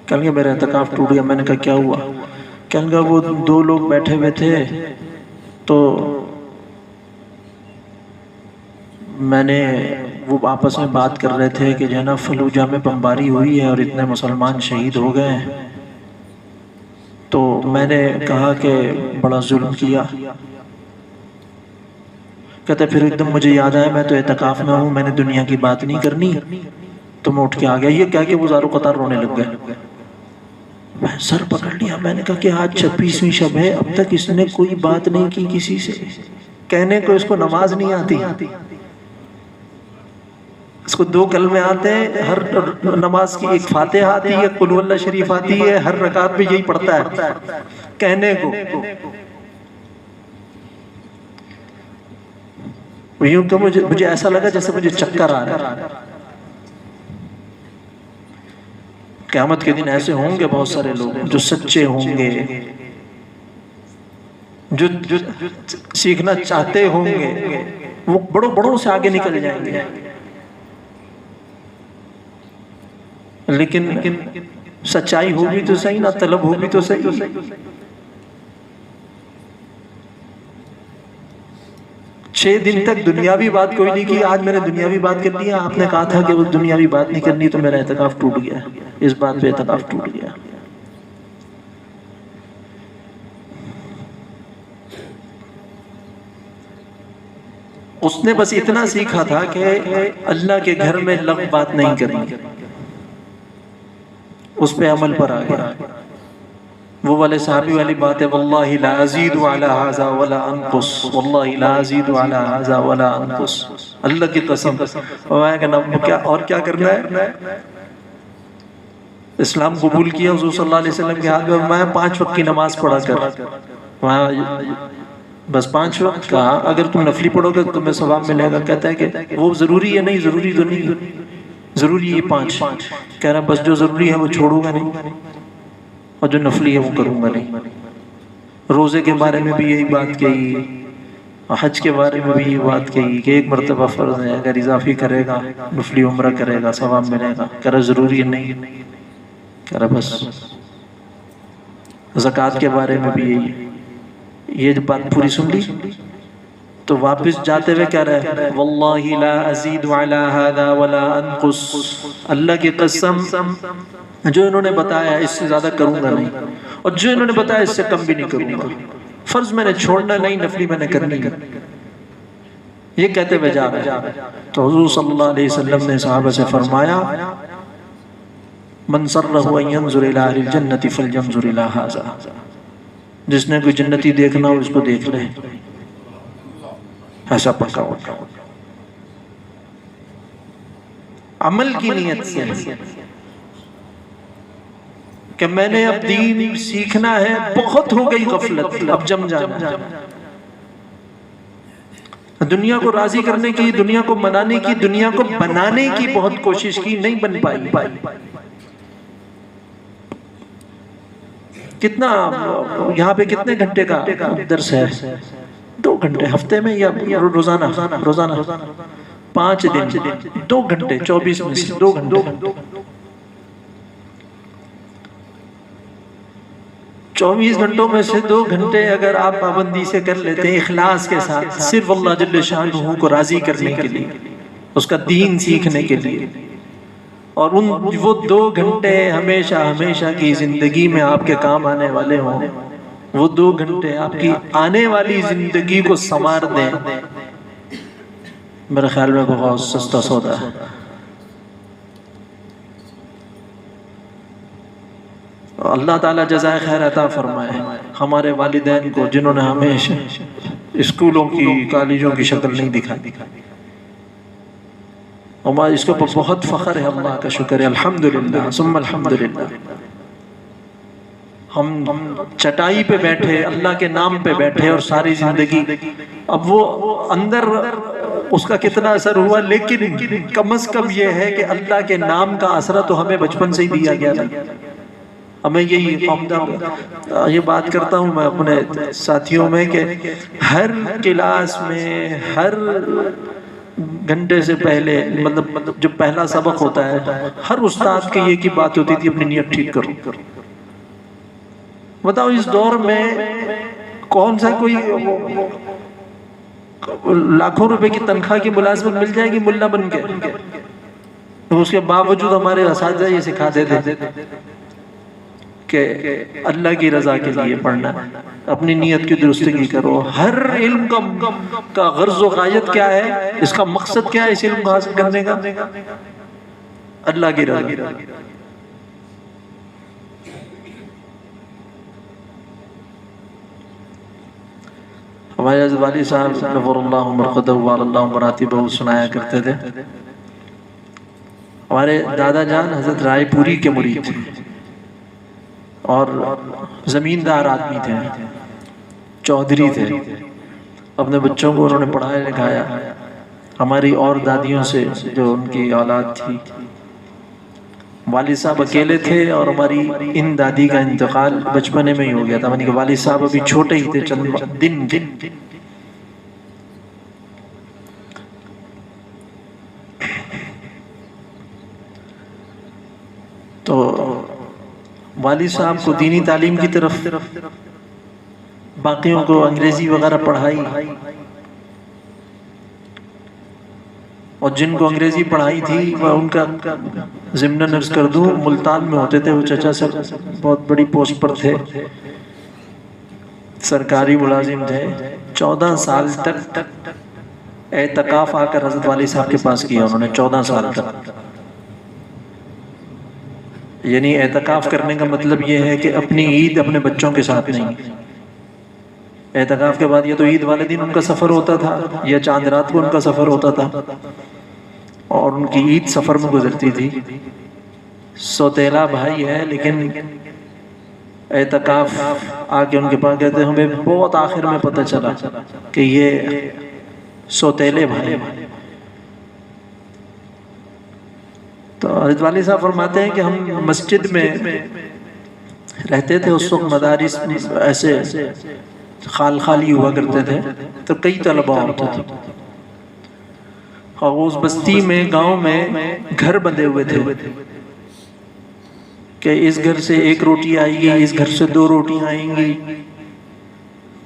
Speaker 1: کہنے لگا میرا اعتکاف ٹوٹ گیا۔ میں نے کہا کیا ہوا؟ کہنے لگا وہ 2 لوگ بیٹھے ہوئے تھے تو میں نے وہ آپس میں بات کر رہے تھے کہ جو ہے نا فلوجہ میں بمباری ہوئی ہے اور اتنے مسلمان شہید ہو گئے ہیں، تو میں نے کہا کہ بڑا ظلم کیا۔ کہتے پھر ایک دم مجھے یاد آیا میں تو اعتکاف میں ہوں، میں نے دنیا کی بات نہیں کرنی، تو میں اٹھ کے آ گیا۔ یہ کہہ کے وہ زارو قطار رونے لگ گئے۔ میں سر پکڑ لیا، میں نے کہا کہ آج 26ویں شب ہے، اب تک اس نے کوئی بات نہیں کی کسی سے، کہنے کو اس کو نماز نہیں آتی، اس کو 2 کلمے آتے ہیں، ہر نماز کی ایک فاتحہ آتی ہے، قل هو اللہ شریف آتی ہے، ہر رکعت میں یہی پڑھتا ہے کہنے کو۔ یوں کہ مجھے ایسا لگا جیسے مجھے چکر آ رہا ہے۔ قیامت کے دن ایسے ہوں گے بہت سارے لوگ جو سچے ہوں گے، جو سیکھنا چاہتے ہوں گے، وہ بڑوں سے آگے نکل جائیں گے، لیکن سچائی ہوگی تو صحیح، نہ طلب ہوگی تو صحیح۔ چھ دن تک دنیاوی بات کوئی نہیں کی، آج میں نے دنیاوی بات کر لی ہے۔ آپ نے کہا تھا کہ وہ دنیاوی بات نہیں کرنی، تو میرا اعتکاف ٹوٹ گیا، اس بات پہ اعتکاف ٹوٹ گیا۔ اس نے بس اتنا سیکھا تھا کہ اللہ کے گھر میں لغو بات نہیں کرنی، اس پہ عمل پر آ گیا۔ وہ والے صحابی والی بات ہے، واللہ لا ازید علی ھذا ولا انقص، واللہ لا ازید علی ھذا ولا انقص، اللہ کی قسم۔ میں کہنا کیا اور کیا کرنا ہے؟ اسلام قبول کیا حضور صلی اللہ علیہ وسلم کے ہاتھ میں، میں 5 وقت کی نماز پڑھا کر، بس 5 وقت کہا اگر تم نفلی پڑھو گے تو تمہیں ثواب ملے گا۔ کہتا ہے کہ وہ ضروری ہے، نہیں ضروری تو نہیں، ضروری ہے 5۔ کہہ رہا بس جو ضروری ہے وہ چھوڑوں گا نہیں، اور جو نفلی ہے وہ کروں گا نہیں۔ روزے کے بارے میں بھی یہی بات کہی، حج کے بارے میں بھی یہی بات کہی کہ 1 مرتبہ فرض ہے، اگر اضافی کرے گا نفلی عمرہ کرے گا ثواب ملے گا۔ کہہ رہا ضروری ہے نہیں، کہہ رہا بس۔ زکوٰۃ کے بارے میں بھی یہی، یہ جب بات پوری سن لی تو واپس جاتے ہوئے کہہ رہا ہے واللہ لا ازید علی ھذا ولا انقص، اللہ کی قسم جو انہوں نے بتایا اس سے زیادہ کروں گا نہیں، اور جو انہوں نے بتایا اس سے کم بھی نہیں کروں گا۔ فرض میں نے چھوڑنا نہیں، نفلی میں نے کرنی ہے، یہ کہتے ہوئے جا رہے ہیں۔ تو حضور صلی اللہ علیہ وسلم نے صحابہ سے فرمایا من سرہ ان ینظر الی اہل الجنۃ فلینظر الی ھذا، جس نے کوئی جنتی دیکھنا ہو اس کو دیکھ لے، ایسا پکا ہوگا عمل کی نیت سے کہ میں نے اب دین سیکھنا ہے، بہت ہو گئی غفلت، اب جم جانا، دنیا کو راضی کرنے کی، دنیا کو منانے کی، دنیا کو بنانے کی بہت کوشش کی، نہیں بن پائی۔ کتنا یہاں پہ کتنے گھنٹے کا درس ہے؟ 2 گھنٹے ہفتے میں یا روزانہ 5 دن 2 گھنٹے 24 میں سے 2 گھنٹے 24 گھنٹوں میں سے 2 گھنٹے اگر آپ پابندی سے کر لیتے ہیں اخلاص کے ساتھ، صرف اللہ جل شانہ کو راضی کرنے کے لیے، اس کا دین سیکھنے کے لیے، اور وہ 2 گھنٹے ہمیشہ ہمیشہ کی زندگی میں آپ کے کام آنے والے ہوں، وہ 2 گھنٹے آپ کی آنے والی زندگی کو سنوار دیں، میرے خیال میں بہت سستا سودا ہے۔ اللہ تعالیٰ جزائے خیر عطا فرمائے ہمارے والدین کو، جنہوں نے ہمیشہ اسکولوں کی کالجوں کی شکل نہیں دکھائی، ہمارے اس کو بہت فخر ہے، اللہ کا شکر ہے، الحمدللہ ثم الحمدللہ۔ ہم چٹائی پہ بیٹھے، اللہ کے نام پہ بیٹھے، اور ساری زندگی اب وہ اندر اس کا کتنا اثر ہوا، لیکن کم از کم یہ ہے کہ اللہ کے نام کا اثر تو ہمیں بچپن سے ہی دیا گیا تھا۔ ہمیں یہی یہ بات کرتا ہوں میں اپنے ساتھیوں میں کہ ہر کلاس میں ہر گھنٹے سے پہلے، مطلب جو پہلا سبق ہوتا ہے، ہر استاد کی یہ کی بات ہوتی تھی اپنی نیت ٹھیک کرو۔ بتاؤ اس دور میں کون سا کوئی لاکھوں روپے کی تنخواہ کی ملازمت مل جائے گی ملا بن کے؟ اس کے باوجود ہمارے اساتذہ یہ سکھا دیتے کہ اللہ کی رضا کے لیے پڑھنا، اپنی نیت کی درستگی کرو۔ ہر علم کا غرض و غایت کیا ہے، اس کا مقصد کیا ہے اس علم کو حاصل کرنے کا؟ اللہ کی رضا۔ ہمارے حضرت والی صاحب نور اللہ مرقدہ وعلی اللہ مراتبہ سنایا کرتے تھے، ہمارے دادا جان حضرت رائے پوری کے مرید تھے اور زمیندار آدمی تھے، چودھری تھے، اپنے بچوں کو انہوں نے پڑھایا لکھایا۔ ہماری اور دادیوں سے جو ان کی اولاد تھی، والد صاحب اکیلے تھے، اور ہماری ان دادی کا انتقال بچپنے میں ہی ہو گیا تھا، یعنی کہ والد صاحب ابھی چھوٹے ہی تھے، چند دن۔ تو والد صاحب کو دینی تعلیم کی طرف، باقیوں کو انگریزی وغیرہ پڑھائی، اور جن کو انگریزی پڑھائی تھی وہ ان کا ضمن عرض کر دوں ملتان میں ہوتے تھے، وہ چچا سے بہت بڑی پوسٹ پر تھے، سرکاری ملازم تھے۔ 14 سال تک اعتکاف آ کر حضرت والی صاحب کے پاس کیا انہوں نے، 14 سال تک یعنی اعتکاف کرنے کا مطلب یہ ہے کہ اپنی عید اپنے بچوں کے ساتھ نہیں. اعتکاف کے بعد یا تو عید والے دن ان کا سفر ہوتا تھا یا چاند رات کو ان کا سفر ہوتا تھا اور ان کی عید سفر میں گزرتی تھی. سوتیلا بھائی ہے لیکن اعتکاف آ کے ان کے پاس کہتے ہیں ہمیں بہت آخر میں پتہ چلا کہ یہ سوتیلے بھائی. تو حضرت والی صاحب فرماتے ہیں کہ ہم مسجد میں رہتے تھے اس وقت مدارس ایسے خالی ہوا کرتے تھے تو کئی طلباء ہوتے تھے اور اس بستی میں گاؤں میں گھر بندے ہوئے تھے کہ اس گھر سے ایک روٹی آئے گی اس گھر سے 2 روٹیاں آئیں گی.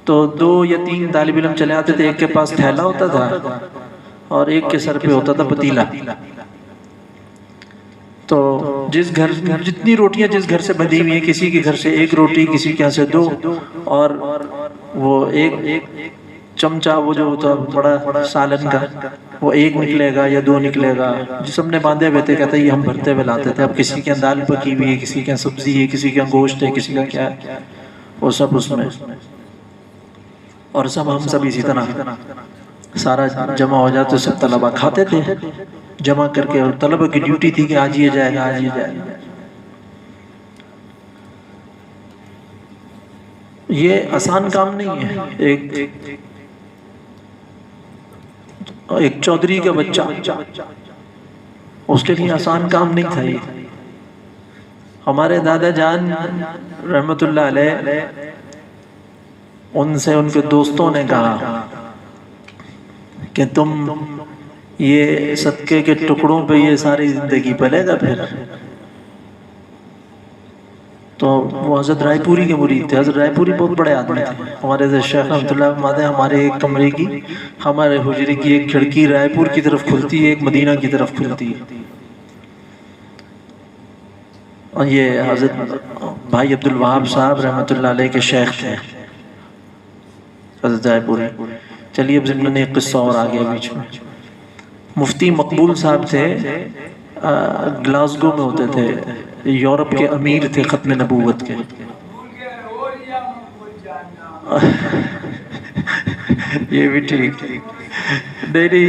Speaker 1: تو 2 یا 3 طالب علم چلے آتے تھے. ایک کے پاس تھیلا ہوتا تھا اور ایک کے سر پہ ہوتا تھا پتیلا. تو جتنی روٹیاں جس گھر سے بندھی ہوئی ہیں کسی کے گھر سے 1 روٹی کسی کے یہاں سے 2 اور وہ ایک چمچہ وہ جو ہوتا بڑا سالن کا وہ 1 نکلے گا یا 2 نکلے گا. جس ہم نے باندھے ہوئے تھے کہتے ہیں یہ ہم بھرتے ہوئے لاتے تھے. اب کسی کے دال پکی ہوئی ہے کسی کے سبزی ہے کسی کا گوشت ہے کسی کا کیا ہے وہ سب اس میں اور سب ہم سب اسی طرح سارا جمع ہو جاتے سب طلبہ کھاتے تھے جمع کر کے. اور طلبہ کی ڈیوٹی تھی کہ آج یہ جائے گا آج یہ جائے گا. یہ آسان کام نہیں ہے. ایک چودھری کا بچہ اس کے لیے آسان کام نہیں تھا. یہ ہمارے دادا جان رحمت اللہ علیہ ان سے ان کے دوستوں نے کہا کہ تم یہ صدقے کے ٹکڑوں پہ یہ ساری زندگی پلے گا پھر. تو وہ حضرت رائے پوری کے مرید تھے. حضرت رائے پوری بہت بڑے آدمی تھے. ہمارے شیخ رحمۃ اللہ فرماتے ہیں ہمارے ایک کمرے کی ہمارے حجرے کی ایک کھڑکی رائے پور کی طرف کھلتی ہے ایک مدینہ کی طرف کھلتی ہے. اور یہ حضرت بھائی عبد الوہاب صاحب رحمۃ اللہ علیہ کے شیخ تھے حضرت رائے پوری. چلیے اب ضمن ایک قصہ اور آ گیا بیچ میں. مفتی مقبول صاحب تھے گلاسگو میں ہوتے تھے. یورپ کے امیر تھے ختم نبوت کے. یہ بھی ٹھیک نہیں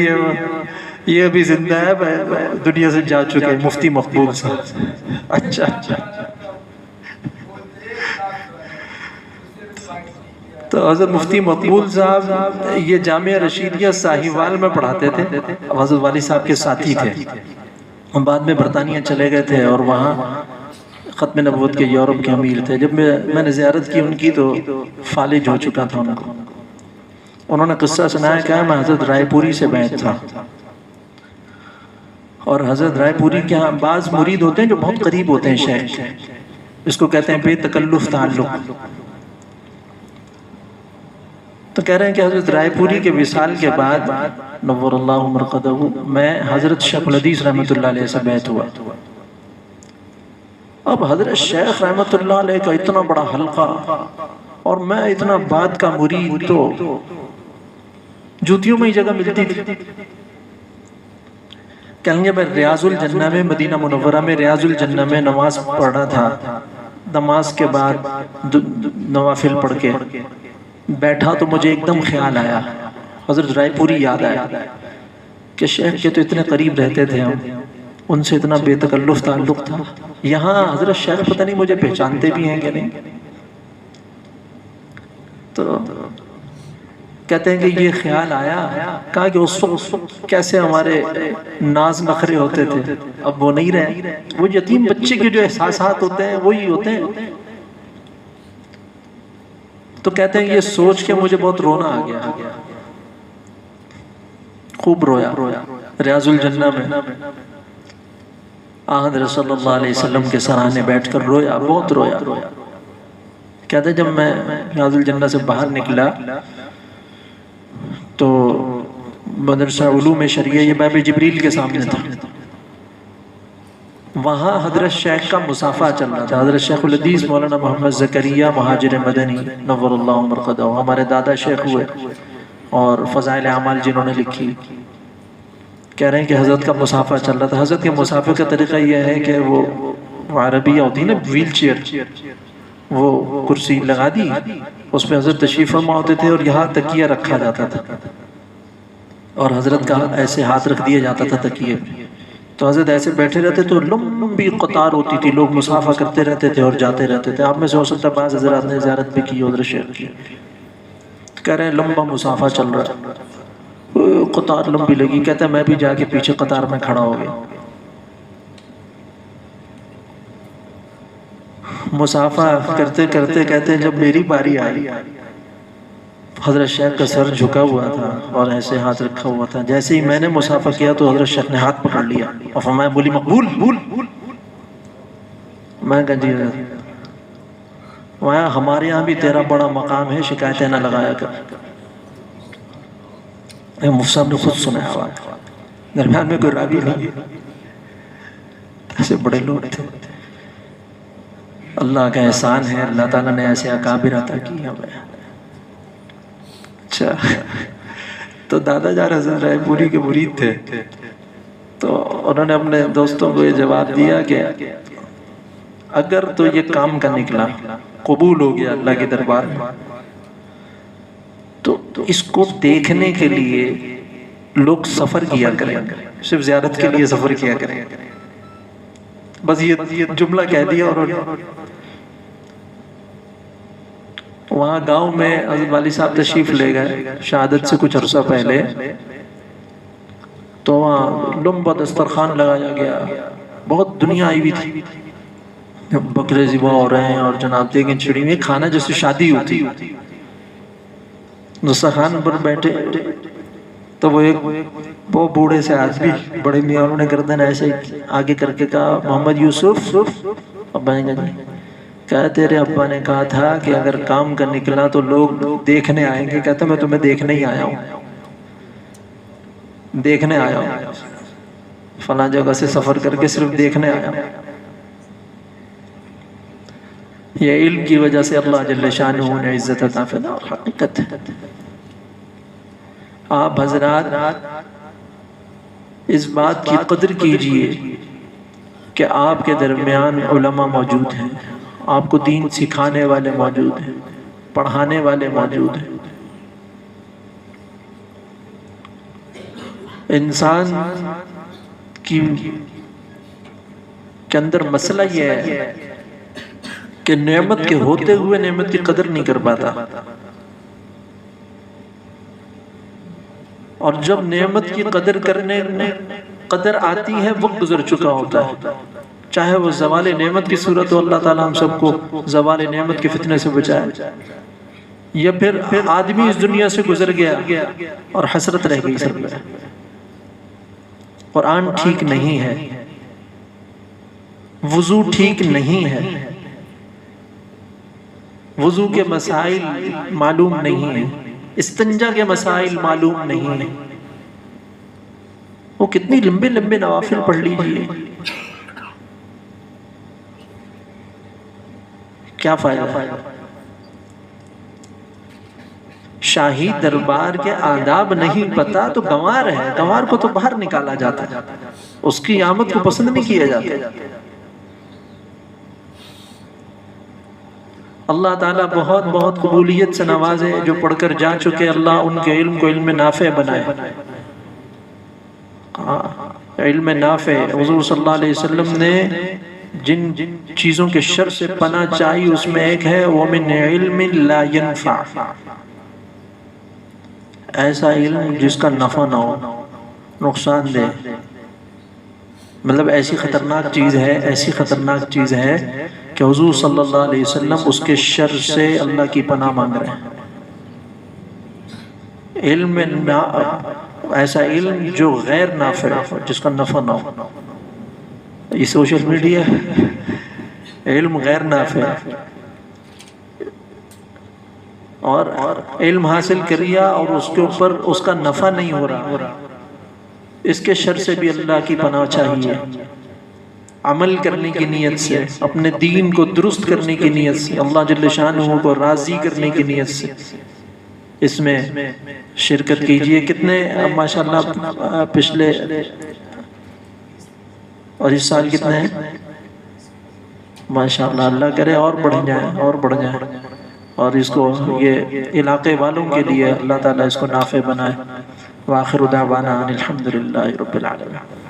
Speaker 1: یہ ابھی زندہ ہے دنیا سے جا چکے ہیں مفتی مقبول صاحب. اچھا تو حضرت مفتی مقبول صاحب یہ جامعہ رشیدیہ ساہیوال میں پڑھاتے تھے. حضرت والی صاحب کے ساتھی تھے. بعد میں برطانیہ چلے گئے تھے اور وہاں ختم نبوت کے یورپ کے امیر تھے. جب میں نے زیارت کی ان کی تو فالج ہو چکا تھا ان کو. انہوں نے قصہ سنایا کہ میں حضرت رائے پوری سے بیعت تھا اور حضرت رائے پوری کے ہاں بعض مرید ہوتے ہیں جو بہت قریب ہوتے ہیں شیخ کے. اس کو کہتے ہیں بے تکلف تعلق. تو کہہ رہے ہیں کہ حضرت رائے پوری کے وصال کے بعد نور اللہ مرقدہ میں حضرت شیخ الحدیث رحمۃ اللہ علیہ سے بیعت ہوا. اب حضرت شیخ رحمۃ اللہ علیہ کا اتنا بڑا حلقہ اور میں اتنا بعد کا مرید تو جوتیوں میں ہی جگہ ملتی تھی. کہیں گے میں ریاض الجنہ میں مدینہ منورہ میں ریاض الجنہ میں نماز پڑھنا تھا. نماز کے بعد نوافل پڑھ کے بیٹھا تو مجھے ایک دم خیال آیا حضرت رائے پوری یاد آیا کہ شیخ کے تو اتنے قریب رہتے تھے ہم ان سے اتنا بے تکلف تعلق تھا. یہاں حضرت شیخ پتہ نہیں مجھے پہچانتے بھی ہیں کہ نہیں. تو کہتے ہیں کہ یہ خیال آیا کہا کہ اس وقت کیسے ہمارے ناز نخرے ہوتے تھے اب وہ نہیں رہے. وہ یتیم بچے کے جو احساسات ہوتے ہیں وہی ہوتے ہیں. تو کہتے ہیں یہ سوچ کے مجھے بہت رونا آ گیا. خوب رویا ریاض الجنہ میں حضرت صلی اللہ علیہ وسلم کے سرانے بیٹھ کر رویا بہت رویا. کہتے ہیں جب میں ریاض الجنہ سے باہر نکلا تو مدرسہ علوم شریعہ یہ باب جبریل کے سامنے تھا. وہاں حضرت شیخ کا مصافحہ چل رہا تھا. حضرت شیخ الحدیث مولانا محمد زکریا مہاجر مدنی نور اللہ مرقدہ ہمارے دادا شیخ ہوئے اور فضائل اعمال جنہوں نے لکھی. کہہ رہے ہیں کہ حضرت کا مصافحہ چل رہا تھا. حضرت کے مصافحے کا طریقہ یہ ہے کہ وہ وہ عربیہ ہوتی ہے نا ویل چیئر، وہ کرسی لگا دی، اس پہ حضرت تشریف فرما ہوتے تھے اور یہاں تکیہ رکھا جاتا تھا اور حضرت کا ایسے ہاتھ رکھ دیا جاتا تھا تکیے پہ، تو حضرت ایسے بیٹھے رہتے تو لمبی قطار ہوتی تھی، لوگ مصافحہ کرتے رہتے تھے اور جاتے رہتے تھے۔ آپ میں سے ہو سکتا ہے بعض حضرات نے زیارت بھی کی ادھر شہر کی، کہہ رہے ہیں لمبا مصافحہ چل رہا ہے، قطار لمبی لگی، کہتا ہے میں بھی جا کے پیچھے قطار میں کھڑا ہو گیا۔ مصافحہ کرتے کرتے کہتے ہیں جب میری باری آئی، حضرت شیخ کا سر جھکا ہوا تھا اور ایسے ہاتھ رکھا ہوا تھا، جیسے ہی میں نے مصافحہ کیا تو حضرت شیخ نے ہاتھ پکڑ لیا اور فرمایا بولی مقبول۔ میں کہا جی وہاں ہمارے ہاں بھی تیرا بڑا مقام ہے، شکایتیں نہ لگایا کر۔ مفتی صاحب نے خود سنایا ہوا، درمیان میں کوئی راوی نہیں، ایسے بڑے لوگ تھے۔ اللہ کا احسان ہے، اللہ تعالیٰ نے ایسے اکابر عطا کی ہمیں۔ اچھا تو دادا جان حضرت رائے پوری کے مرید تھے، تو انہوں نے اپنے دوستوں کو یہ جواب دیا کہ اگر تو یہ کام کا نکلا، قبول ہو گیا اللہ کے دربار میں، تو اس کو دیکھنے کے لیے لوگ سفر کیا کریں، صرف زیارت کے لیے سفر کیا کریں۔ بس یہ جملہ کہہ دیا اور وہاں گاؤں میں حضرت والی صاحب تشریف لے گئے شہادت سے کچھ عرصہ پہلے، تو وہاں لمبا دسترخوان لگایا گیا، بہت دنیا آئی ہوئی تھی، بکرے ذبح ہو رہے ہیں اور جناب دیگیں چھڑی ہوئی، کھانا جیسے شادی ہوتی۔ دسترخوان پر بیٹھے تو وہ ایک وہ بوڑھے سے آدمی بڑے میاں، انہوں نے گردن ایسے آگے کر کے کہا محمد یوسف، ابا نے کہا جی، کہا تیرے ابا نے کہا تھا کہ اگر کام کا نکلا تو لوگ دیکھنے آئیں گے۔ کہتا میں تمہیں دیکھنے ہی آیا ہوں، دیکھنے آیا ہوں، فلاں جگہ سے سفر کر کے صرف دیکھنے آیا ہوں۔ یہ علم کی وجہ سے اللہ جل شانہ نے عزت عطا فرمائی اور حقیقت ہے۔ آپ حضرات اس بات کی قدر کیجئے کہ آپ کے درمیان علماء موجود ہیں، آپ کو دین سکھانے والے موجود ہیں، پڑھانے والے موجود ہیں۔ انسان کے اندر مسئلہ یہ ہے کہ نعمت کے ہوتے ہوئے نعمت کی قدر نہیں کر پاتا، اور جب نعمت کی قدر کرنے قدر آتی ہے وقت گزر چکا ہوتا ہے، چاہے وہ زوال نعمت کی صورت ہو، اللہ تعالیٰ ہم سب کو زوال نعمت کے فتنے سے بچائے، یا پھر آدمی اس دنیا سے گزر گیا اور حسرت رہ گئی سر پہ۔ قرآن ٹھیک نہیں ہے، وضو ٹھیک نہیں ہے، وضو کے مسائل معلوم نہیں ہیں، استنجا کے مسائل معلوم نہیں ہیں، وہ کتنی لمبے لمبے نوافل پڑھ لیجئے، کیا فائدہ ہے؟ شاہی دربار کے آداب نہیں پتا تو گنوار ہے، گنوار کو تو باہر نکالا جاتا ہے، اس کی آمد کو پسند نہیں کیا جاتا۔ اللہ تعالیٰ بہت بہت قبولیت سے نوازے جو پڑھ کر جا چکے، اللہ ان کے علم کو علم نافع بنائے، علم نافع۔ حضور صلی اللہ علیہ وسلم نے جن چیزوں کے شر سے پناہ چاہی اس میں ایک ہے وَمِنْ عِلْمٍ لَا يَنْفَعْ، ایسا علم جس کا نفع نہ ہو، نقصان دے، مطلب ایسی خطرناک چیز ہے، ایسی خطرناک چیز ہے کہ حضور صلی اللہ علیہ وسلم اس کے شر سے اللہ کی پناہ مانگ رہے ہیں۔ علم ایسا علم جو غیر نافع ہو، جس کا نفع نہ ہو، یہ سوشل میڈیا علم غیر نافع، اور علم حاصل کریا اور اس کے اوپر اس کا نفع نہیں ہو رہا، اس کے شر سے بھی اللہ کی پناہ چاہیے، عمل کرنے کی نیت سے، اپنے دین کو درست کرنے کی نیت سے، اللہ جل شانہ کو راضی کرنے کی نیت سے اس میں شرکت کیجئے۔ کتنے ماشاءاللہ پچھلے اور اس سال کتنے ہیں ماشاءاللہ اللہ کرے اور بڑھ جائیں اور بڑھ جائیں، اور اس کو یہ علاقے والوں کے لیے اللہ تعالیٰ اس کو نافع بنائے۔ وآخر دعوانا ان الحمدللہ رب العالمین۔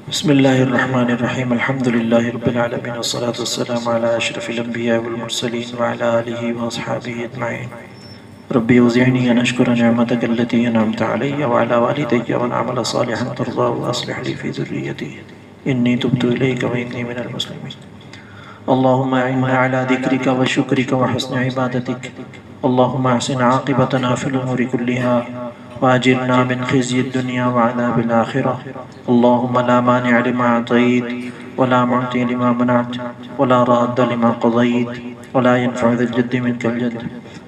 Speaker 1: بسم اللہ الرحمن الرحیم، الحمدللہ رب العالمین، والصلاة والسلام علی اشرف الانبیاء والمرسلین وعلی آلہ واصحابہ اجمعین۔ ربی اوزعنی ان اشکر نعمتک التي انعمت علی وعلی والدی وان اعمل صالحا ترضاه واصلح لي في ذریتی انی تبت الیک وانی من المسلمین۔ اللهم اعنا على ذکرک وشکرک وحسن عبادتک، اللهم احسن عاقبتنا في الامور كلها واجرنا من خزي الدنيا وعذاب الآخرة، اللهم لا مانع لما أعطيت ولا معطي لما منعت ولا راد لما قضيت ولا ينفع ذا الجد منك الجد،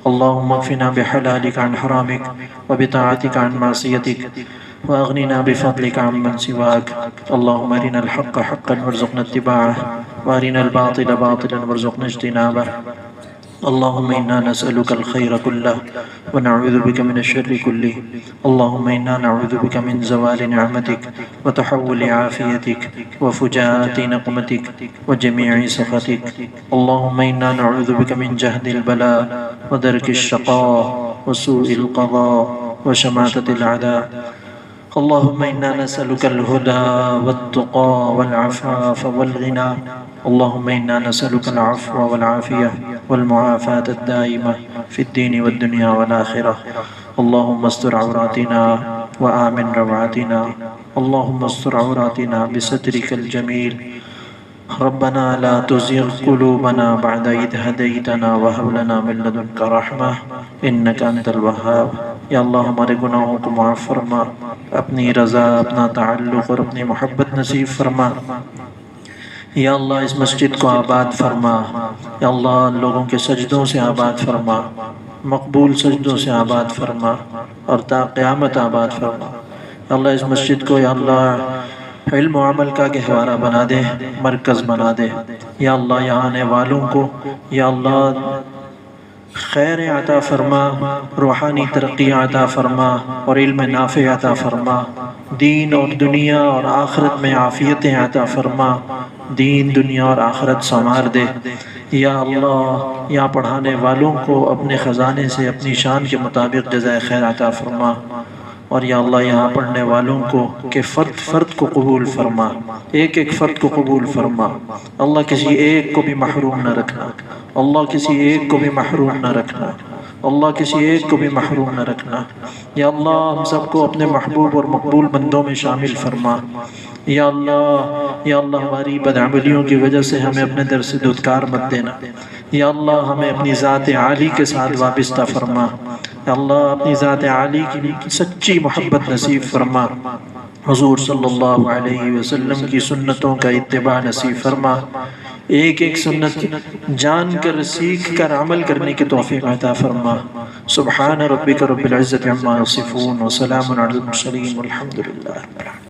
Speaker 1: اللهم اكفنا بحلالك عن حرامك وبطاعتك عن معصيتك وأغننا بفضلك عمن سواك، اللهم أرنا الحق حقا وارزقنا اتباعه وأرنا الباطل باطلا وارزقنا اجتنابه، اللهم إنا نسألك الخير كله ونعوذ بك من الشر كله، اللهم إنا نعوذ بك من زوال نعمتك وتحول عافيتك وفجاءة نقمتك وجميع سخطك، اللهم إنا نعوذ بك من جهد البلاء ودرك الشقاء وسوء القضاء وشماتة الأعداء، اللهم إنا نسألك الهدى والتقى والعفاف والغنى، اللهم إنا نسألك العفو والعافية والمعافاة الدائمة في الدين والدنيا والآخرة، اللهم استر عوراتنا وآمن روعاتنا، اللهم استر عوراتنا بسترك الجميل، ربنا لا تزغ قلوبنا بعد إذ هديتنا وهب لنا من لدنك رحمة إنك أنت الوهاب۔ یا اللہ ہمارے گناہوں کو معاف فرما، اپنی رضا، اپنا تعلق اور اپنی محبت نصیب فرما، یا اللہ اس مسجد کو آباد فرما، یا اللہ لوگوں کے سجدوں سے آباد فرما، مقبول سجدوں سے آباد فرما اور تا قیامت آباد فرما، یا اللہ اس مسجد کو یا اللہ علم و عمل کا گہوارہ بنا دے، مرکز بنا دے، یا اللہ یہاں آنے والوں کو یا اللہ خیر عطا فرما، روحانی ترقی عطا فرما اور علم نافع عطا فرما، دین اور دنیا اور آخرت میں عافیتیں عطا فرما، دین دنیا اور آخرت سنوار دے، یا اللہ یہاں پڑھانے والوں کو اپنے خزانے سے اپنی شان کے مطابق جزائے خیر عطا فرما، اور یا اللہ یہاں پڑھنے والوں کو کہ فرد فرد کو قبول فرما، ایک ایک فرد کو قبول فرما، اللہ کسی ایک کو بھی محروم نہ رکھنا، اللہ کسی ایک کو بھی محروم نہ رکھنا، اللہ کسی ایک کو بھی محروم نہ رکھنا، یا اللہ ہم سب کو اپنے محبوب اور مقبول بندوں میں شامل فرما، یا اللہ ہماری بدعملیوں کی وجہ سے ہمیں اپنے در سے دودکار مت دینا، یا اللہ ہمیں اپنی ذات عالی کے ساتھ وابستہ فرما، یا اللہ اپنی ذات عالی کی سچی محبت نصیب فرما، حضور صلی اللہ علیہ وسلم کی سنتوں کا اتباع نصیب فرما، ایک ایک سنت جان کر سیکھ کر عمل کرنے کی توفیق عطا فرما، سبحان ربک رب العزت عما یصفون وسلام علی المرسلین والحمد للہ۔